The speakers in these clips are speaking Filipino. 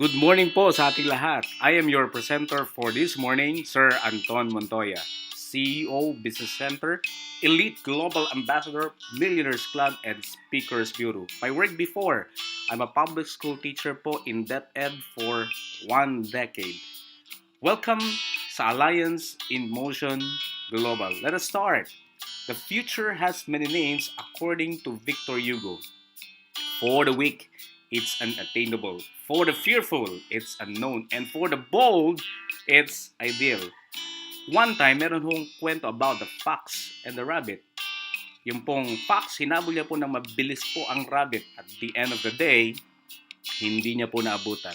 Good morning po sa ating lahat. I am your presenter for this morning, Sir Anton Montoya, CEO, Business Center, Elite Global Ambassador, Millionaires Club, and Speakers Bureau. My work before, I'm a public school teacher po in DepEd for 1 decade. Welcome sa Alliance in Motion Global. Let us start. The future has many names according to Victor Hugo. For the weak, it's unattainable. For the fearful, it's unknown. And for the bold, it's ideal. One time, meron hong kwento about the fox and the rabbit. Yung pong fox, hinabol niya po na mabilis po ang rabbit. At the end of the day, hindi niya po naabutan.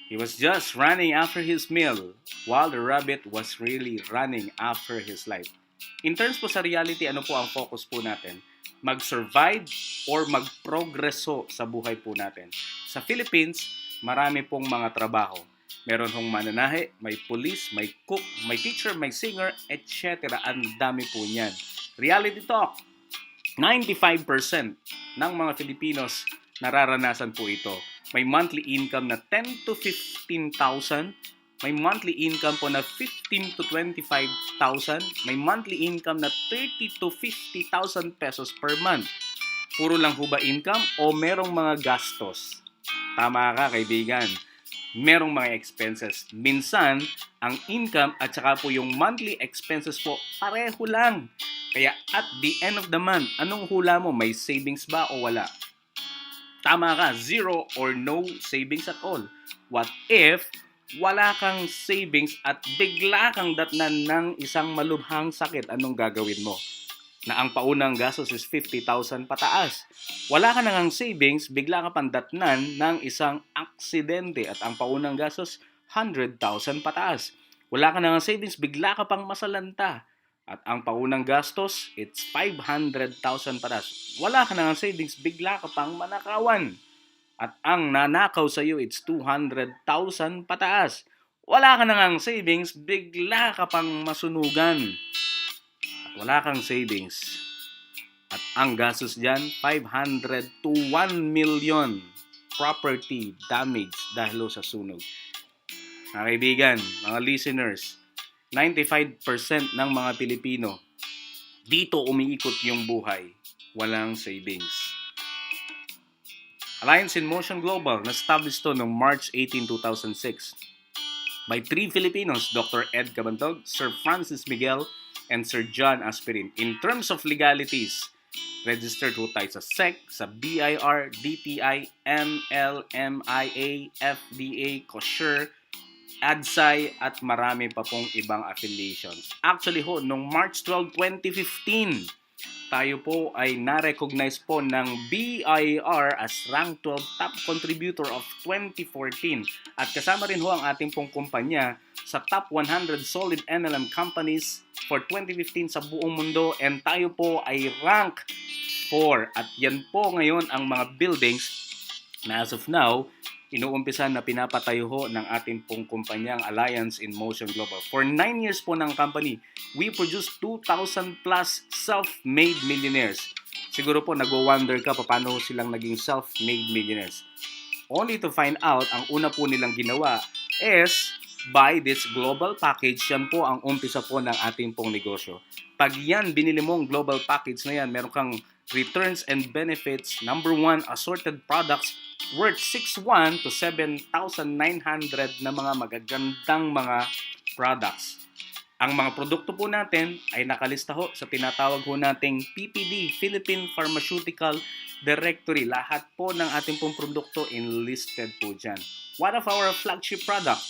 He was just running after his meal while the rabbit was really running after his life. In terms po sa reality, ano po ang focus po natin? Mag-survive or mag-progreso sa buhay po natin. Sa Philippines, marami pong mga trabaho. Meron hong mananahe, may police, may cook, may teacher, may singer, etc. Ang dami po niyan. Reality talk, 95% ng mga Filipinos nararanasan po ito. May monthly income na 10 to 15,000. May monthly income po na 15 to 25,000. May monthly income na 30 to 50,000 pesos per month. Puro lang ho ba income o merong mga gastos? Tama ka, kaibigan. Merong mga expenses. Minsan, ang income at saka po yung monthly expenses po, pareho lang. Kaya at the end of the month, anong hula mo? May savings ba o wala? Tama ka, zero or no savings at all. What if wala kang savings at bigla kang datnan ng isang malubhang sakit? Anong gagawin mo? Na ang paunang gastos is 50,000 pataas. Wala ka nang savings, bigla ka pang datnan ng isang aksidente at ang paunang gastos 100,000 pataas. Wala ka nang savings, bigla ka pang masalanta. At ang paunang gastos, it's 500,000 pataas. Wala ka nang savings, bigla ka pang manakawan. At ang nanakaw sa iyo, it's 200,000 pataas. Wala ka nang savings, bigla ka pang masunugan. At wala kang savings. At ang gastos dyan, 500 to 1 million property damage dahil sa sunog. Mga kaibigan, mga listeners, 95% ng mga Pilipino, dito umiikot yung buhay. Walang savings. Alliance in Motion Global, na-establish to noong March 18, 2006 by 3 Filipinos, Dr. Ed Cabantog, Sir Francis Miguel, and Sir John Aspirin. In terms of legalities, registered ho tayo sa SEC, sa BIR, DTI, MLMIA, FDA, COSURE, ADSAI, at marami pa pong ibang affiliations. Actually ho, noong March 12, 2015, tayo po ay na-recognize po ng BIR as Rank 12 Top Contributor of 2014. At kasama rin ho ang ating pong kumpanya sa Top 100 Solid MLM Companies for 2015 sa buong mundo. And tayo po ay Rank 4. At yan po ngayon ang mga buildings na as of now, inuumpisan na pinapatayo ho ng ating pong kumpanyang Alliance in Motion Global. For 9 years po ng company, we produce 2,000 plus self-made millionaires. Siguro po nag-wonder ka paano silang naging self-made millionaires. Only to find out, ang una po nilang ginawa is buy this global package. Yan po ang umpisa po ng ating pong negosyo. Pag yan, binili mo ang global package na yan, meron kang returns and benefits. Number 1, assorted products worth 6,100 to 7,900 na mga magagandang mga products. Ang mga produkto po natin ay nakalista ho sa tinatawag ho nating PPD, Philippine Pharmaceutical Directory. Lahat po ng ating pong produkto enlisted po dyan. One of our flagship product,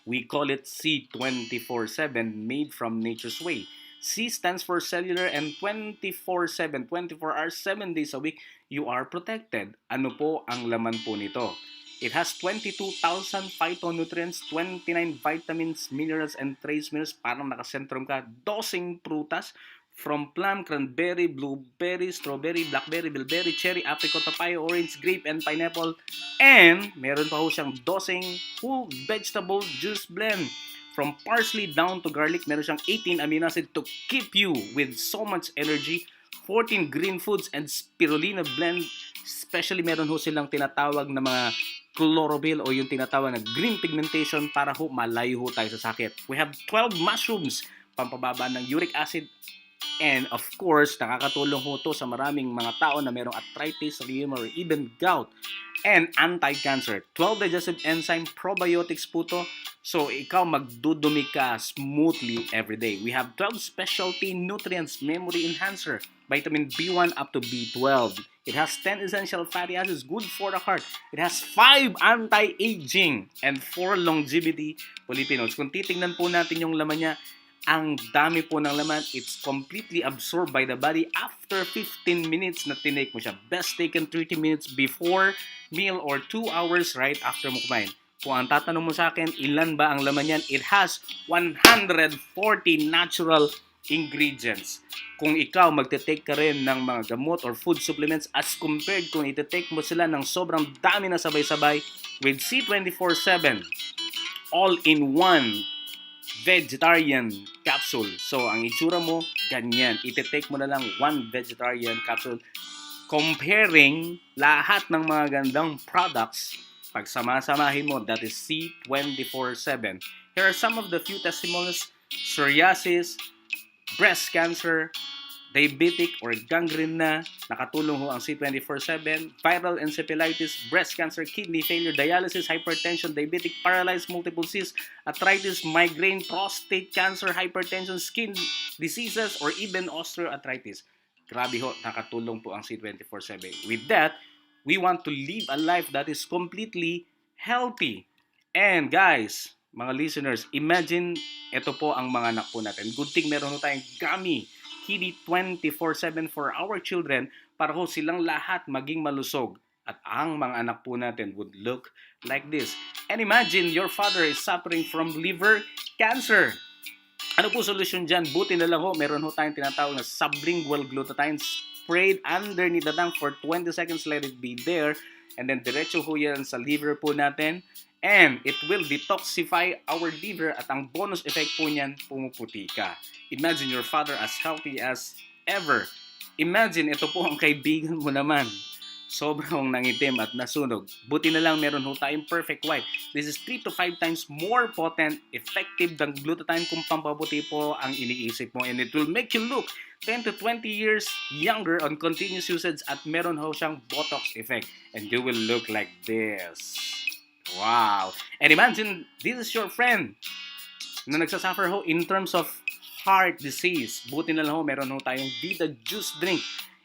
we call it C24/7, made from nature's way. C stands for cellular and 24/7, 24 hours, 7 days a week, you are protected. Ano po ang laman po nito? It has 22,000 phytonutrients, 29 vitamins, minerals, and trace minerals. Parang nakasentrum ka. 12 prutas from plum, cranberry, blueberry, strawberry, blackberry, bilberry, cherry, apricot, papaya, orange, grape, and pineapple. And meron pa ho siyang 12 whole vegetable juice blend. From parsley down to garlic, meron siyang 18 amino acid to keep you with so much energy 14 green foods, and spirulina blend. Especially meron ho silang tinatawag na mga chlorophyll o yung tinatawag na green pigmentation para ho malayo ho tayo sa sakit. We have 12 mushrooms, pampababa ng uric acid. And of course, nakakatulong ho to sa maraming mga tao na merong arthritis, rheuma, or even gout. And anti-cancer. 12 digestive enzyme probiotics po to. So, ikaw magdudumi ka smoothly every day. We have 12 specialty nutrients, memory enhancer, vitamin B1 up to B12. It has 10 essential fatty acids, good for the heart. It has 5 anti-aging and 4 longevity polyphenols. Kung titingnan po natin yung laman niya, ang dami po ng laman. It's completely absorbed by the body after 15 minutes na tinake mo siya. Best taken 30 minutes before meal or 2 hours right after mo kumain. Kung ang tatanong mo sa akin, ilan ba ang laman yan? It has 140 natural ingredients. Kung ikaw magte-take ka rin ng mga gamot or food supplements as compared kung ite-take mo sila ng sobrang dami na sabay-sabay with C24/7 all-in-one vegetarian capsule. So, ang itsura mo, ganyan. Ite-take mo na lang 1 vegetarian capsule. Comparing lahat ng mga gandang products, pag sama-samahin mo, that is C24/7. Here are some of the few testimonials: psoriasis, breast cancer, diabetic or gangrene na, nakatulong ho ang C24/7, viral encephalitis, breast cancer, kidney failure, dialysis, hypertension, diabetic, paralyzed multiple cysts, arthritis, migraine, prostate cancer, hypertension, skin diseases, or even osteoarthritis. Grabe ho, nakatulong po ang C24/7. With that, we want to live a life that is completely healthy. And guys, mga listeners, imagine ito po ang mga anak po natin. Good thing meron ho tayong gummy Kiddy 24/7 for our children para ho silang lahat maging malusog. At ang mga anak po natin would look like this. And imagine your father is suffering from liver cancer. Ano po solusyon dyan? Buti na lang ho, meron ho tayong tinatawag na sublingual glutathione sprayed underneath the tongue for 20 seconds, let it be there. And then diretso ho yan sa liver po natin. And it will detoxify our liver at ang bonus effect po niyan, pumuputi ka. Imagine your father as healthy as ever. Imagine ito po ang kaibigan mo naman. Sobrang nangitim at nasunog. Buti na lang meron ho tayong perfect white. This is 3 to 5 times more potent, effective than glutathione kung pampaputi po ang iniisip mo. And it will make you look 10 to 20 years younger on continuous usage at meron ho siyang Botox effect. And you will look like this. Wow! And imagine, this is your friend na nagsasuffer ho in terms of heart disease. Buti na lang ho, meron ho tayong Vita Juice Drink.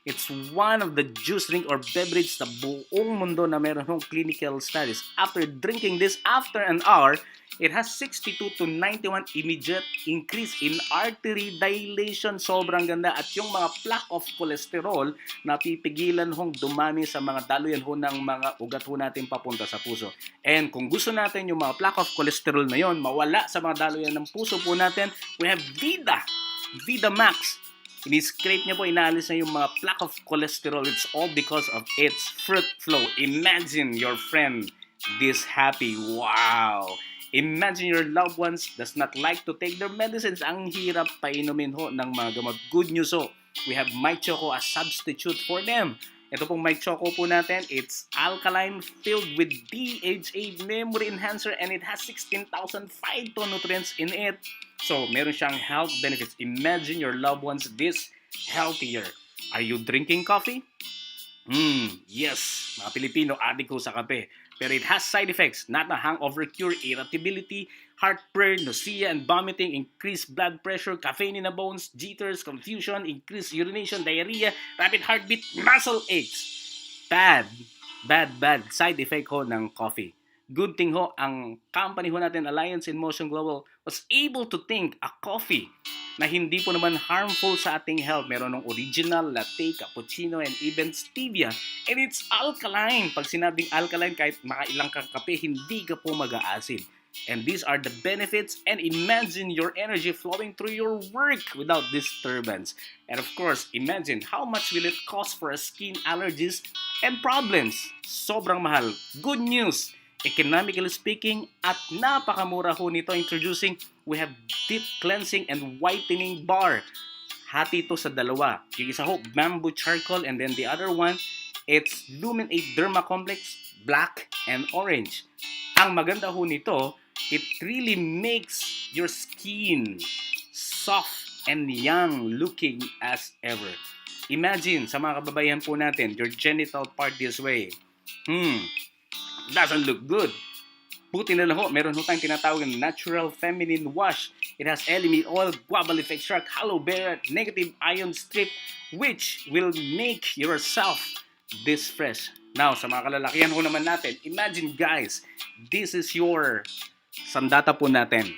It's one of the juice drink or beverage sa buong mundo na meron hong clinical studies. After drinking this after an hour, it has 62 to 91 immediate increase in artery dilation. Sobrang ganda. At yung mga plaque of cholesterol na pipigilan hong dumami sa mga daluyan ho ng mga ugat ho natin papunta sa puso. And kung gusto natin yung mga plaque of cholesterol na yon mawala sa mga daluyan ng puso po natin, we have Vida Max. Ini-scrape niya po, inaalis na yung mga plaque of cholesterol. It's all because of its fruit flow. Imagine your friend this happy. Wow! Imagine your loved ones does not like to take their medicines. Ang hirap painumin ho ng mga gamot. Good news ho, we have My Choco as substitute for them. Ito pong My Choco po natin, it's alkaline, filled with DHA memory enhancer, and it has 16,000 phytonutrients in it. So, meron siyang health benefits. Imagine your loved ones this healthier. Are you drinking coffee? Yes, mga Pilipino, addict ko sa kape. Pero it has side effects, not a hangover cure, irritability, heartburn, nausea and vomiting, increased blood pressure, caffeine in the bones, jitters, confusion, increased urination, diarrhea, rapid heartbeat, muscle aches. Bad side effect ho ng coffee. Good thing ho, ang company ho natin, Alliance in Motion Global, was able to think a coffee na hindi po naman harmful sa ating health. Meron ng original, latte, cappuccino, and even stevia. And it's alkaline. Pag sinabing alkaline, kahit makailang kang kape, hindi ka po mag-aasid. And these are the benefits. And imagine your energy flowing through your work without disturbance. And of course, imagine how much will it cost for a skin allergies and problems. Sobrang mahal. Good news! Economically speaking, at napakamura ho nito. Introducing, we have deep cleansing and whitening bar. hati ito sa dalawa. Yung isa ho, bamboo charcoal, and then the other one, it's Lumen 8 Derma Complex, black and orange. Ang maganda ho nito, it really makes your skin soft and young looking as ever. Imagine, sa mga kababayan po natin, your genital part this way. Doesn't look good. Buti na lang ho, meron ho tayong tinatawag na natural feminine wash. It has LME oil, guava leaf extract, aloe vera, negative ion strip, which will make yourself this fresh. Now, sa mga kalalakihan ho naman natin, imagine guys, this is your sandata po natin.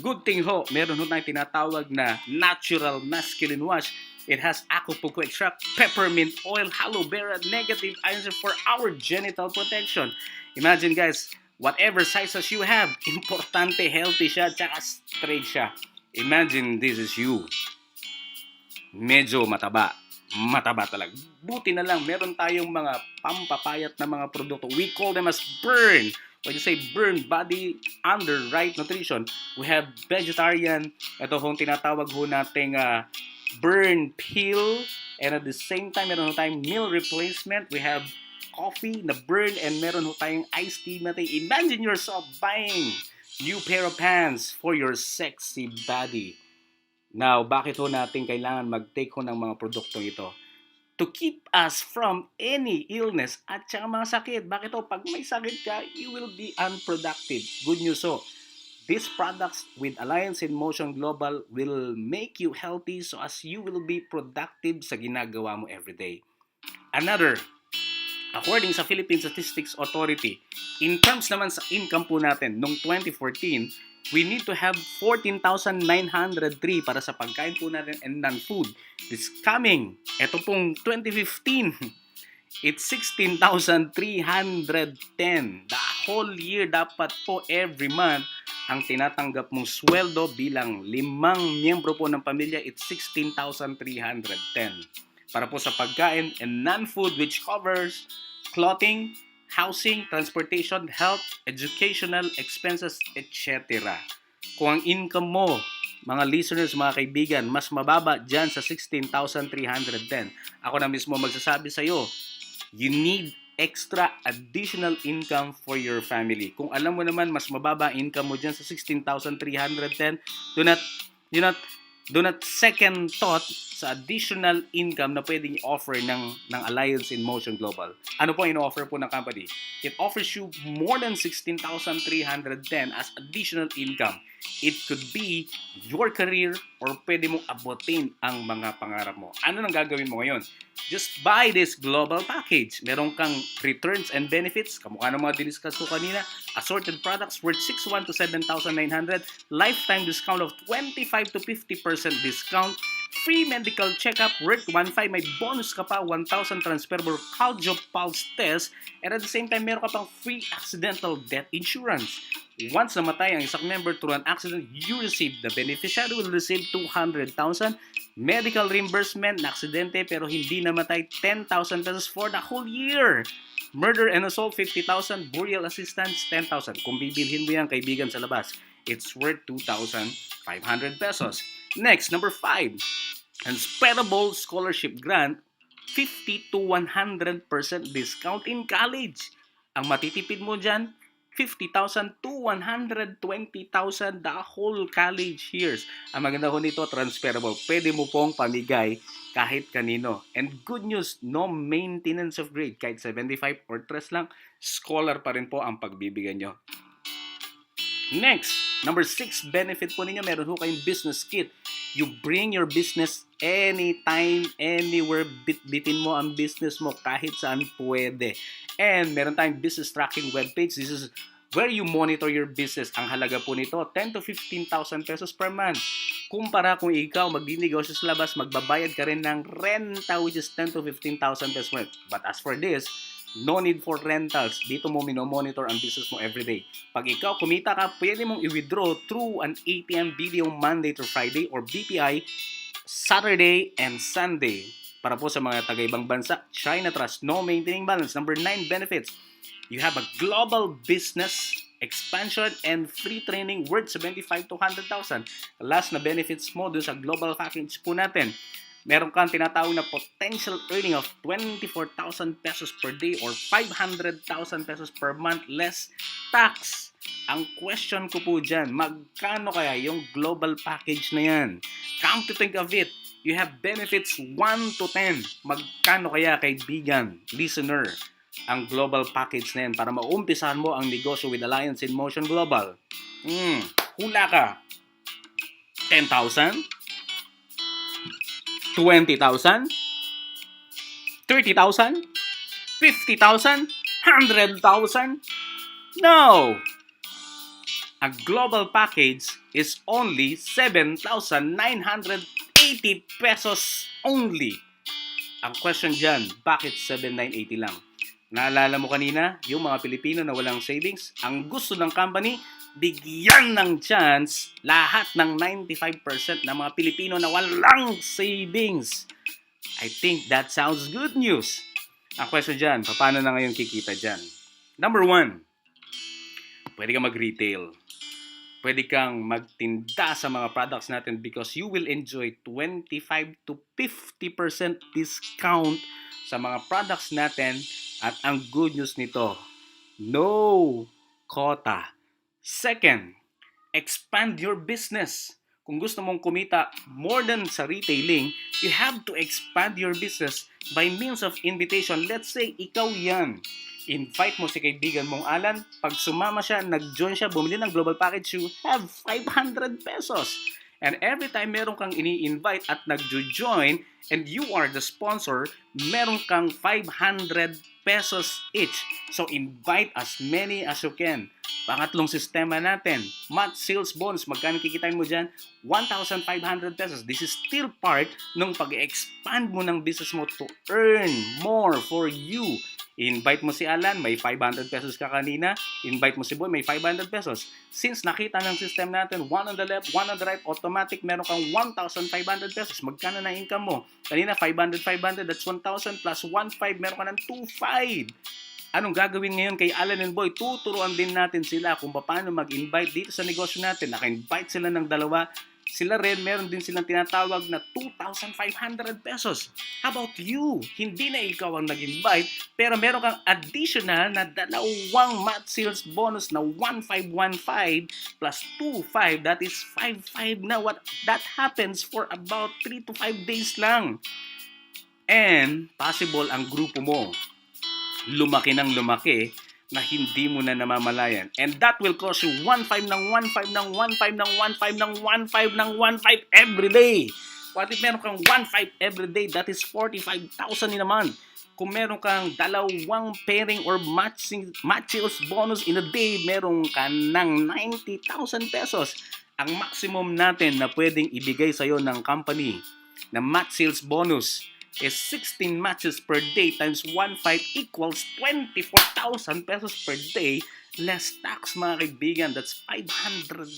Good thing ho, meron ho tayong tinatawag na natural masculine wash. It has Acapulco extract, peppermint oil, aloe vera, negative ions for our genital protection. Imagine guys, whatever sizes you have, importante healthy siya, tsaka straight siya. Imagine this is you. Medyo mataba. Mataba talaga. Buti na lang, meron tayong mga pampapayat na mga produkto. We call them as burn. When you say burn body under right nutrition, we have vegetarian. Ito hong tinatawag ho nating burn pill, and at the same time meron ho tayong meal replacement. We have coffee na burn, and meron ho tayong iced tea natin. Imagine yourself buying new pair of pants for your sexy body. Now, bakit ho natin kailangan mag-take ho ng mga produktong ito? To keep us from any illness at saka mga sakit. Bakit ho? Pag may sakit ka, you will be unproductive. Good news ho. These products with Alliance in Motion Global will make you healthy so as you will be productive sa ginagawa mo everyday. Another, according sa Philippine Statistics Authority, in terms naman sa income po natin, noong 2014, we need to have 14,903 para sa pagkain po natin and non-food. This coming, eto pong 2015, it's 16,310. The whole year, dapat po every month, ang tinatanggap mong sweldo bilang 5 miyembro po ng pamilya, it's 16,310. Para po sa pagkain and non-food, which covers clothing, housing, transportation, health, educational expenses, etc. Kung ang income mo, mga listeners, mga kaibigan, mas mababa dyan sa 16,310, ako na mismo magsasabi sa iyo, you need extra additional income for your family. Kung alam mo naman mas mababa income mo dyan sa 16,310, do not second thought sa additional income na pwedeng i-offer ng Alliance in Motion Global. Ano po in-offer po ng company? It offers you more than 16,310 as additional income. It could be your career or pwede mong abutin ang mga pangarap mo. Ano nang gagawin mo ngayon? Just buy this global package. Meron kang returns and benefits, kamukha ng mga diniscuss ko kanina, assorted products worth 6,100 to 7,900, lifetime discount of 25 to 50% discount, free medical checkup worth 1,500, may bonus ka pa, 1,000 transferable cardio pulse test, and at the same time, meron ka pang free accidental death insurance. Once namatay ang isang member through an accident, you receive, the beneficiary will receive 200,000, medical reimbursement na aksidente pero hindi namatay, 10,000 pesos for the whole year. Murder and assault, 50,000. Burial assistance, 10,000. Kung bibilhin mo yan, kaibigan, sa labas, it's worth 2,500 pesos. Next, number 5, unspreadable scholarship grant, 50 to 100% discount in college. Ang matitipid mo dyan, 50,000 to 120,000 the whole college years. Ang maganda ko nito, transferable. Pwede mo pong pamigay kahit kanino. And good news, no maintenance of grade. Kahit 75 or 3 lang, scholar pa rin po ang pagbibigyan nyo. Next, number 6 benefit po ninyo, meron ho kayong business kit. You bring your business anytime, anywhere. Bitbitin mo ang business mo kahit saan pwede. And meron tayong business tracking webpage. This is where you monitor your business. Ang halaga po nito, 10 to 15,000 pesos per month. Kumpara kung ikaw magdinegosyo sa labas, magbabayad ka rin ng renta, which is 10 to 15,000 pesos per month. But as for this, no need for rentals. Dito mo minomonitor ang business mo everyday. Pag ikaw kumita ka, pwede mong i-withdraw through an ATM video Monday to Friday or BPI Saturday and Sunday. Para po sa mga taga-ibang bansa, China Trust, no maintaining balance. Number 9 benefits. You have a global business expansion, and free training worth 75 to 100,000. Last na benefits mo dun sa global package po natin. Meron kang tinatawag na potential earning of 24,000 pesos per day or 500,000 pesos per month less tax. Ang question ko po dyan, magkano kaya yung global package na yan? Come to think of it, you have benefits 1 to 10. Magkano kaya, kaibigan, listener, ang global package na yan para maumpisahan mo ang negosyo with Alliance in Motion Global? Hula ka. 10,000? 20,000? 30,000? 50,000? 100,000? No! A global package is only 7,980 pesos only. Ang question dyan, bakit 7,980 lang? Naalala mo kanina, yung mga Pilipino na walang savings, ang gusto ng company, bigyan ng chance lahat ng 95% ng mga Pilipino na walang savings. I think that sounds good news. Ang question dyan, paano na ngayon kikita dyan? Number 1, pwede kang mag-retail. Pwede kang magtinda sa mga products natin because you will enjoy 25 to 50% discount sa mga products natin. At ang good news nito, no quota. Second, expand your business. Kung gusto mong kumita more than sa retailing, you have to expand your business by means of invitation. Let's say, ikaw yan. Invite mo si kaibigan mong Alan. Pag sumama siya, nag-join siya, bumili ng global package, you have 500 pesos. And every time meron kang ini-invite at nag-join and you are the sponsor, meron kang 500 pesos each. So invite as many as you can. Pangatlong sistema natin, match sales bonus. Magkano kikitain mo dyan? 1,500 pesos. This is still part ng pag-expand mo ng business mo to earn more for you. Invite mo si Alan, may 500 pesos ka kanina. Invite mo si Boy, may 500 pesos. Since nakita ng system natin, one on the left, one on the right, automatic, meron kang 1,500 pesos. Magkano na income mo? Kanina, 500, that's 1,000 plus 1,500, meron ka ng 2,500. Anong gagawin ngayon kay Alan and Boy? Tuturuan din natin sila kung paano mag-invite dito sa negosyo natin. Naka-invite sila ng dalawa. Sila rin, meron din silang tinatawag na 2,500 pesos. How about you? Hindi na ikaw ang nag-invite, pero meron kang additional na dalawang match sales bonus na 1,515 plus 2,500. That is 5,500 na. That happens for about 3 to 5 days lang. And possible ang grupo mo lumaki ng lumaki na hindi mo na namamalayan. And that will cost you 1,500 ng 1,500 ng 1,500 ng 1,500 ng 1,500 ng 1,500 every day. What if meron kang 1,500 every day? That is 45,000 in a month. Kung meron kang dalawang pairing or match sales bonus in a day, meron ka ng 90,000 pesos. Ang maximum natin na pwedeng ibigay sa'yo ng company na match sales bonus is 16 matches per day times 1,500 equals 24,000 pesos per day less tax, mga kaibigan. That's 500,000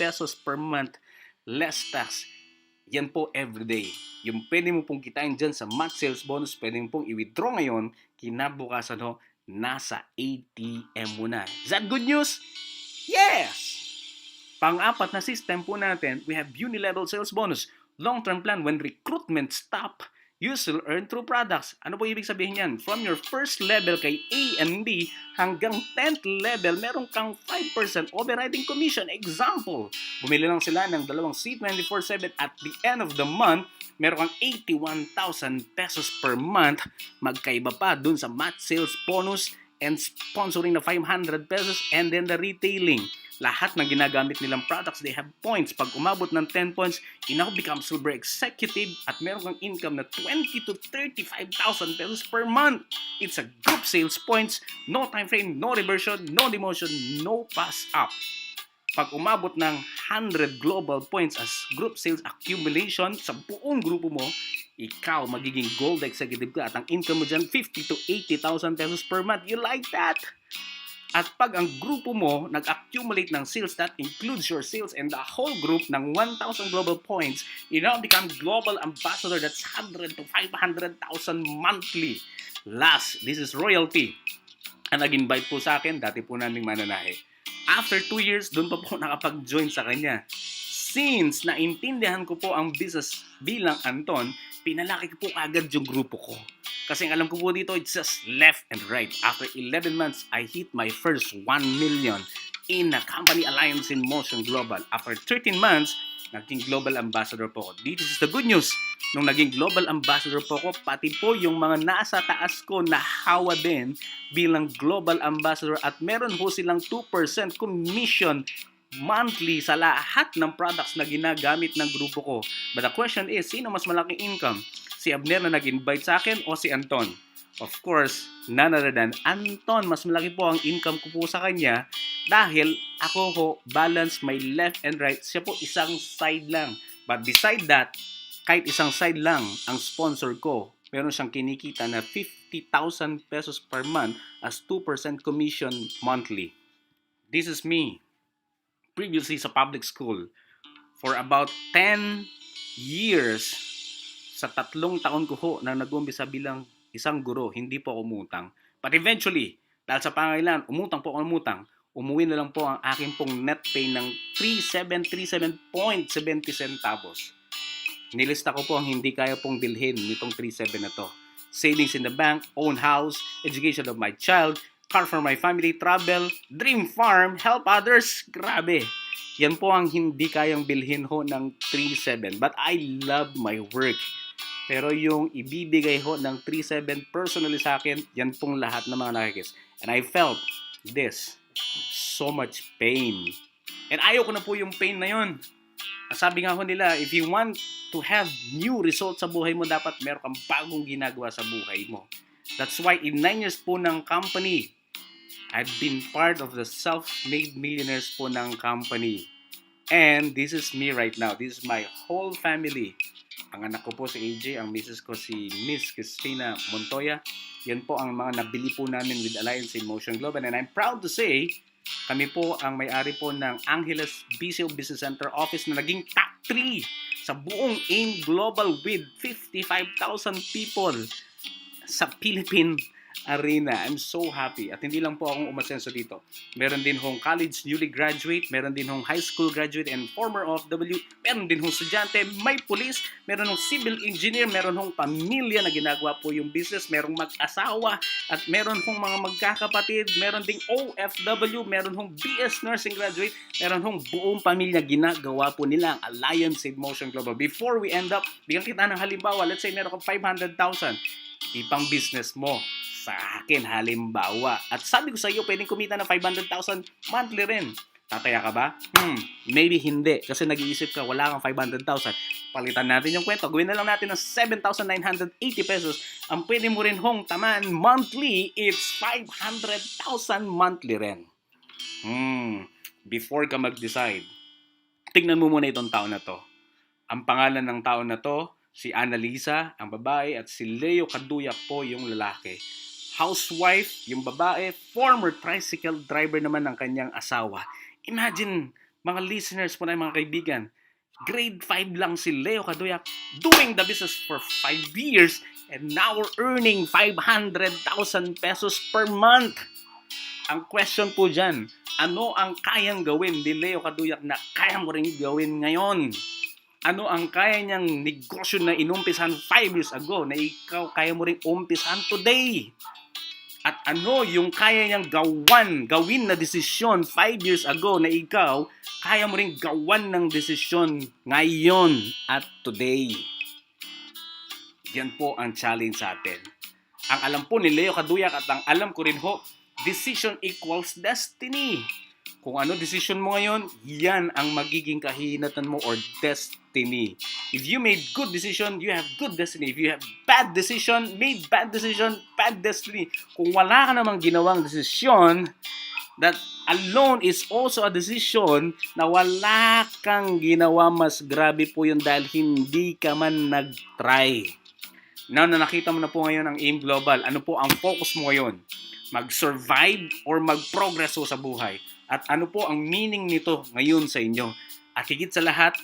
pesos per month less tax. Yan po everyday. Yung pwede mo pong kitain dyan sa match sales bonus, pwede mo pong i-withdraw ngayon, kinabukasan ho, nasa ATM mo na. Is that good news? Yes! Pang-apat na system po natin, we have unilevel sales bonus. Long-term plan, when recruitment stop, you still earn through products. Ano po ibig sabihin yan? From your first level kay A and B hanggang 10th level, meron kang 5% overriding commission. Example, bumili lang sila ng dalawang C24/7 at the end of the month, meron kang 81,000 pesos per month. Magkaiba pa dun sa match sales bonus and sponsoring na 500 pesos and then the retailing. Lahat ng ginagamit nilang products, they have points. Pag umabot ng 10 points, you now become silver executive at meron kang income na 20 to 35,000 pesos per month. It's a group sales points, no time frame, no reversion, no demotion, no pass up. Pag umabot ng 100 global points as group sales accumulation sa buong grupo mo, ikaw magiging gold executive ka at ang income mo dyan 50 to 80,000 pesos per month. You like that? At pag ang grupo mo nag-accumulate ng sales, that includes your sales and the whole group ng 1,000 global points, you now become global ambassador. That's 100 to 500,000 monthly. Last, this is royalty. Ang nag-invite po sa akin, dati po naming mananahe. After 2 years, doon pa po nakapag-join sa kanya. Since naintindihan ko po ang business bilang Anton, pinalaki ko po agad yung grupo ko. Kasi ang alam ko po dito, it's just left and right. After 11 months, I hit my first 1 million in a company alliance in Motion Global. After 13 months, naging global ambassador po ako. This is the good news. Nung naging global ambassador po ako, pati po yung mga nasa taas ko nahawa din bilang global ambassador at meron po silang 2% commission monthly sa lahat ng products na ginagamit ng grupo ko. But the question is, sino mas malaking income? Si Abner na nag-invite sa akin o si Anton? Of course, none other than Anton. Mas malaki po ang income ko po sa kanya dahil ako po balance my left and right. Siya po isang side lang. But beside that, kahit isang side lang ang sponsor ko, meron siyang kinikita na 50,000 pesos per month as 2% commission monthly. This is me. Previously sa public school. For about 10 years, sa 3 taon ko ho na nag-umpisa bilang isang guro, hindi po ako umutang. But eventually, dahil sa pangailangan, umutang po ako ng umutang, umuwi na lang po ang aking pong net pay ng 3737.70 centavos. Nilista ko po ang hindi kaya pong bilhin nitong 37 na to. Savings in the bank, own house, education of my child, car for my family, travel, dream farm, help others. Grabe. Yan po ang hindi kayang bilhin ho ng 37. But I love my work. Pero yung ibibigay ho ng 37 personally sa akin, yan pong lahat ng mga nakikis. And I felt this. So much pain. And ayoko na po yung pain na yun. Sabi nga ho nila, if you want to have new results sa buhay mo, dapat meron kang bagong ginagawa sa buhay mo. That's why in 9 years po ng company, I've been part of the self-made millionaires po ng company. And this is me right now. This is my whole family. Ang anak ko po si AJ, ang misis ko si Miss Cristina Montoya. Yan po ang mga nabili po namin with Alliance in Motion Global. And I'm proud to say, kami po ang may-ari po ng Angeles BCO Business Center office na naging top 3 sa buong AIM Global with 55,000 people sa Philippine Arena. I'm so happy. At hindi lang po akong umasenso dito. Meron din hong college newly graduate, meron din hong high school graduate and former OFW, meron din hong estudyante, may police, meron hong civil engineer, meron hong pamilya na ginagawa po yung business, merong mag-asawa, at meron hong mga magkakapatid, meron ding OFW, meron hong BS Nursing graduate, meron hong buong pamilya ginagawa po nila ang Alliance in Motion Global. Before we end up, bigyan kita ng halimbawa, let's say meron kang 500,000, ipang business mo sa akin halimbawa. At sabi ko sa iyo, pwedeng kumita ng 500,000 monthly rin. Tataya ka ba? Maybe hindi. Kasi nag-iisip ka, wala kang 500,000. Palitan natin yung kwento. Gawin na lang natin ng 7,980 pesos. Ang pwede mo rin hong tamaan monthly, it's 500,000 monthly rin. Before ka mag-decide, tignan mo muna itong tao na to. Ang pangalan ng tao na to, si Annalisa, ang babae, at si Leo Kaduyak po, yung lalaki. Housewife, yung babae, former tricycle driver naman ng kanyang asawa. Imagine, mga listeners po na mga kaibigan, grade 5 lang si Leo Kaduyak, doing the business for 5 years, and now we're earning 500,000 pesos per month. Ang question po dyan, ano ang kayang gawin ni Leo Kaduyak na kaya mo rin gawin ngayon? Ano ang kaya niyang negosyo na inumpisahan 5 years ago na ikaw kaya mo rin umpisahan today? At ano yung kaya niyang gawin na desisyon 5 years ago na ikaw kaya mo rin gawan ng desisyon ngayon at today? Yan po ang challenge sa atin. Ang alam po ni Leo Kaduyak at ang alam ko rin ho, decision equals destiny. Kung ano decision mo ngayon, yan ang magiging kahinatan mo or destiny. If you made good decision, you have good destiny. If you have bad decision, made bad decision, bad destiny. Kung wala ka namang ginawang desisyon, that alone is also a decision na wala kang ginawa. Mas grabe po yun dahil hindi ka man nag-try. Now na nakita mo na po ngayon ang AIM Global, ano po ang focus mo ngayon? Mag-survive or mag-progress sa buhay? At ano po ang meaning nito ngayon sa inyo? At higit sa lahat,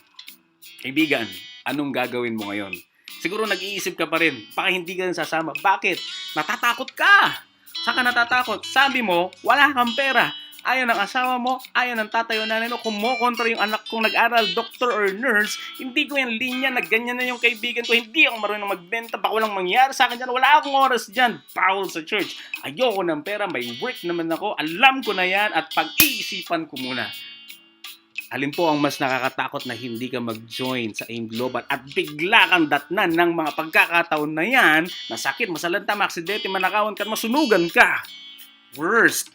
kaibigan, anong gagawin mo ngayon? Siguro nag-iisip ka pa rin, baka hindi ka rin sasama. Bakit? Natatakot ka! Saan ka natatakot? Sabi mo, wala kang pera. ayaw ng asawa mo, ayaw ng tatay o nanay mo, kumukontra yung anak kong nag-aral, doctor or nurse, hindi ko yung linya na ganyan na yung kaibigan ko, hindi ako marunong magbenta, baka walang mangyari sa akin dyan, wala akong oras dyan, bawal sa church, ayoko ng pera, may work naman ako, alam ko na yan at pag-iisipan ko muna. Alin po ang mas nakakatakot na hindi ka mag-join sa AIM Global at bigla kang datnan ng mga pagkakataon na yan, masakit, masalanta, maaksidente, manakawan ka, masunugan ka. Worst,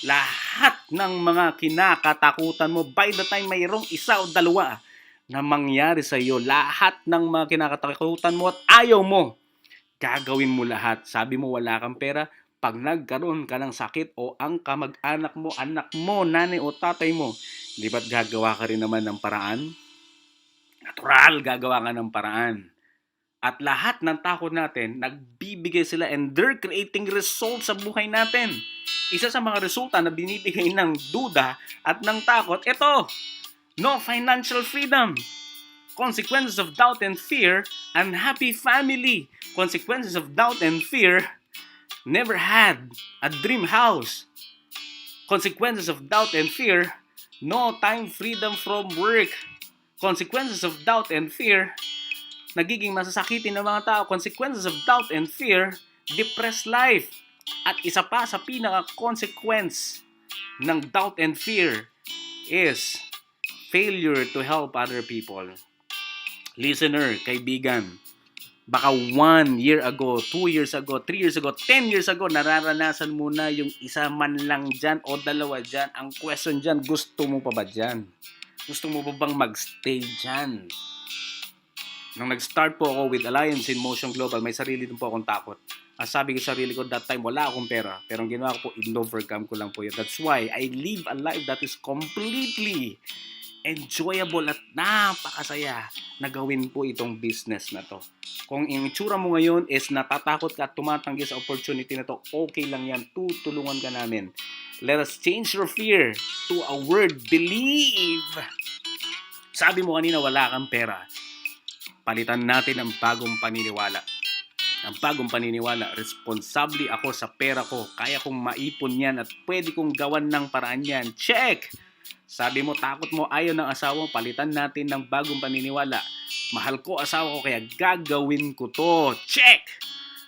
lahat ng mga kinakatakutan mo, by the time mayroong isa o dalawa na mangyari sa iyo, lahat ng mga kinakatakutan mo at ayaw mo, gagawin mo lahat. Sabi mo wala kang pera, pag nagkaroon ka ng sakit o ang kamag-anak mo, anak mo, nanay o tatay mo, di ba't gagawa ka rin naman ng paraan? Natural, gagawa ka ng paraan. At lahat ng takot natin, nagbibigay sila and they're creating results sa buhay natin. Isa sa mga resulta na binibigay ng duda at ng takot, ito, no financial freedom. Consequences of doubt and fear, unhappy family. Consequences of doubt and fear, never had a dream house. Consequences of doubt and fear, no time freedom from work. Consequences of doubt and fear, nagiging masasakitin ng mga tao. Consequences of doubt and fear, depressed life. At isa pa sa pinaka-consequence ng doubt and fear is failure to help other people. Listener, kaibigan, baka 1 year ago, 2 years ago, 3 years ago, 10 years ago, nararanasan mo na yung isa man lang dyan o dalawa dyan. Ang question dyan, gusto mo pa ba dyan? Gusto mo pa bang magstay dyan? Nung nag-start po ako with Alliance in Motion Global, may sarili din po akong takot. Ang sabi ko sa sarili ko, that time wala akong pera. Pero ang ginawa ko po, in-overcome ko lang po yun. That's why I live a life that is completely enjoyable at napakasaya na gawin po itong business na to. Kung yung itsura mo ngayon is natatakot ka at tumatanggi sa opportunity na to, okay lang yan. Tutulungan ka namin. Let us change your fear to a word, believe. Sabi mo kanina, wala kang pera. Palitan natin ang bagong paniniwala. Ang bagong paniniwala, responsable ako sa pera ko. Kaya kong maipon yan at pwede kong gawan ng paraan yan. Check! Sabi mo, takot mo, ayaw ng asawa mo, palitan natin ng bagong paniniwala. Mahal ko asawa ko, kaya gagawin ko to. Check!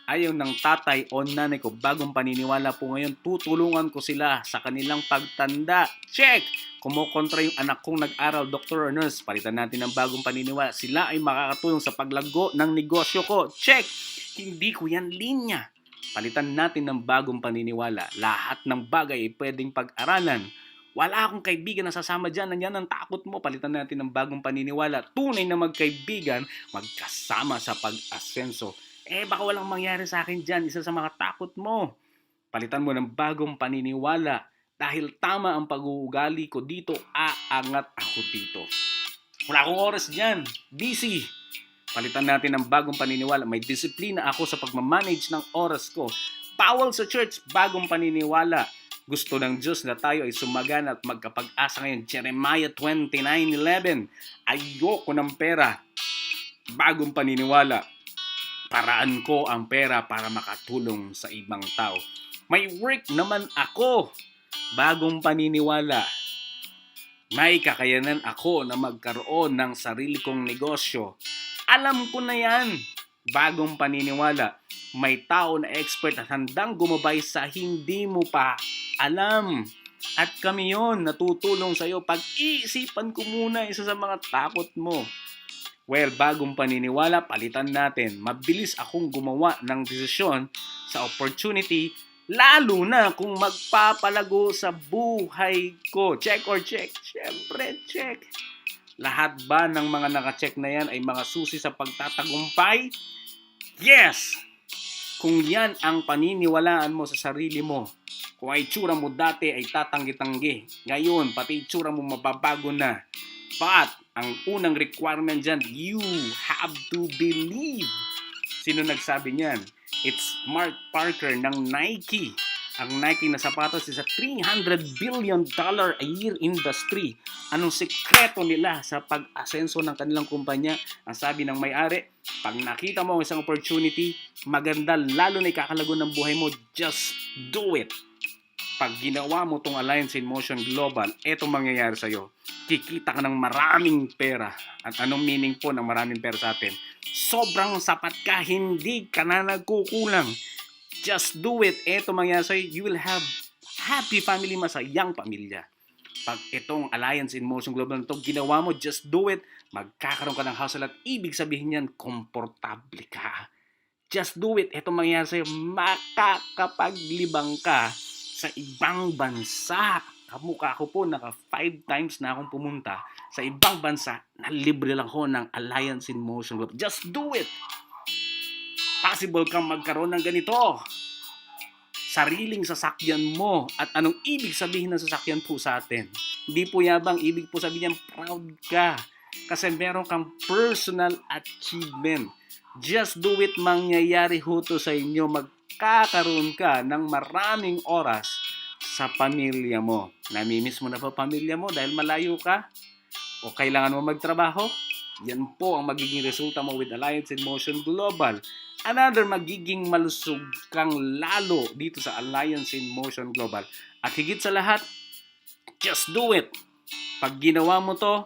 Ayaw ng tatay o nanay ko, bagong paniniwala po ngayon, tutulungan ko sila sa kanilang pagtanda. Check! Kumukontra yung anak kong nag-aral, doctor or nurse, palitan natin ng bagong paniniwala. Sila ay makakatulong sa paglago ng negosyo ko. Check! Hindi ko yan linya. Palitan natin ng bagong paniniwala. Lahat ng bagay ay pwedeng pag-aralan. Wala akong kaibigan na sasama dyan. Nandiyan ang takot mo. Palitan natin ng bagong paniniwala. Tunay na magkaibigan, magkasama sa pag-asenso. Baka walang mangyari sa akin dyan. Isa sa mga takot mo. Palitan mo ng bagong paniniwala. Dahil tama ang pag-uugali ko dito, aangat ako dito. Wala akong oras dyan. Busy. Palitan natin ng bagong paniniwala. May disiplina ako sa pagmamanage ng oras ko. Bawal sa church, bagong paniniwala. Gusto ng Diyos na tayo ay sumagana at magkapag-asa ngayon. Jeremiah 29:11. Ayoko ng pera. Bagong paniniwala. Paraan ko ang pera para makatulong sa ibang tao. May work naman ako. Bagong paniniwala. May kakayanan ako na magkaroon ng sarili kong negosyo. Alam ko na yan. Bagong paniniwala. May tao na expert at handang gumabay sa hindi mo pa alam. At kami yon, natutulong sa iyo. Pag-iisipan ko muna isa sa mga takot mo. Well, bagong paniniwala, palitan natin. Mabilis akong gumawa ng desisyon sa opportunity, lalo na kung magpapalago sa buhay ko. Check or check? Siyempre, check. Lahat ba ng mga naka-check na yan ay mga susi sa pagtatagumpay? Yes! Kung yan ang paniniwalaan mo sa sarili mo, kung ay itsura mo dati ay tatanggi-tanggi, ngayon pati itsura mo mababago na. But, ang unang requirement dyan, you have to believe. Sino nagsabi niyan? It's Mark Parker ng Nike. Ang Nike na sapatos is a $300 billion a year industry. Anong sekreto nila sa pag-asenso ng kanilang kumpanya? Ang sabi ng may-ari, pag nakita mo ang isang opportunity, maganda, lalo na ikakalago ng buhay mo, just do it. Pag ginawa mo tong Alliance in Motion Global, etong mangyayari sa'yo. Kikita ka ng maraming pera. At anong meaning po ng maraming pera sa atin? Sobrang sapat ka, hindi ka na nagkukulang. Just do it. Eto mangyayari sa'yo, you will have happy family, masayang pamilya. Pag itong Alliance in Motion Global na ito, ginawa mo, just do it. Magkakaroon ka ng household at ibig sabihin yan, komportable ka. Just do it. Ito mangyayari sa'yo, makakapaglibang ka sa ibang bansa. Kamukha ko po, naka 5 times na akong pumunta sa ibang bansa na libre lang ko ng Alliance in Motion Global. Just do it. Possible kang magkaroon ng ganito. Sariling sasakyan mo. At anong ibig sabihin ng sasakyan po sa atin? Hindi po yabang, ibig po sabihin yan, proud ka. Kasi meron kang personal achievement. Just do it, mangyayari ho to sa inyo. Magkakaroon ka ng maraming oras sa pamilya mo. Namimiss mo na ba pamilya mo dahil malayo ka? O kailangan mo magtrabaho? Yan po ang magiging resulta mo with Alliance in Motion Global. Another, magiging malusog kang lalo dito sa Alliance in Motion Global. At higit sa lahat, just do it. Pag ginawa mo to,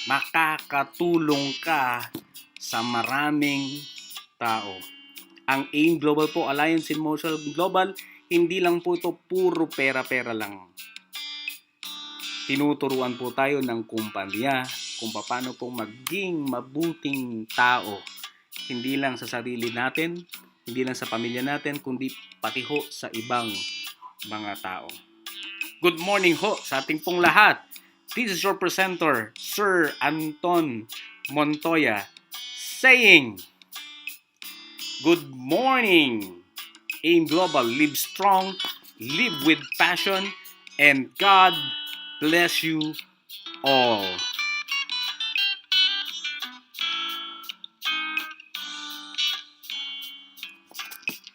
makakatulong ka sa maraming tao. Ang AIM Global po, Alliance in Motion Global, hindi lang po ito puro pera-pera lang. Tinuturuan po tayo ng kumpanya kung paano po maging mabuting tao. Hindi lang sa sarili natin, hindi lang sa pamilya natin, kundi pati ho sa ibang mga tao. Good morning ho sa ating pong lahat. This is your presenter, Sir Anton Montoya, saying, good morning, AIM Global. Live strong, live with passion, and God bless you all.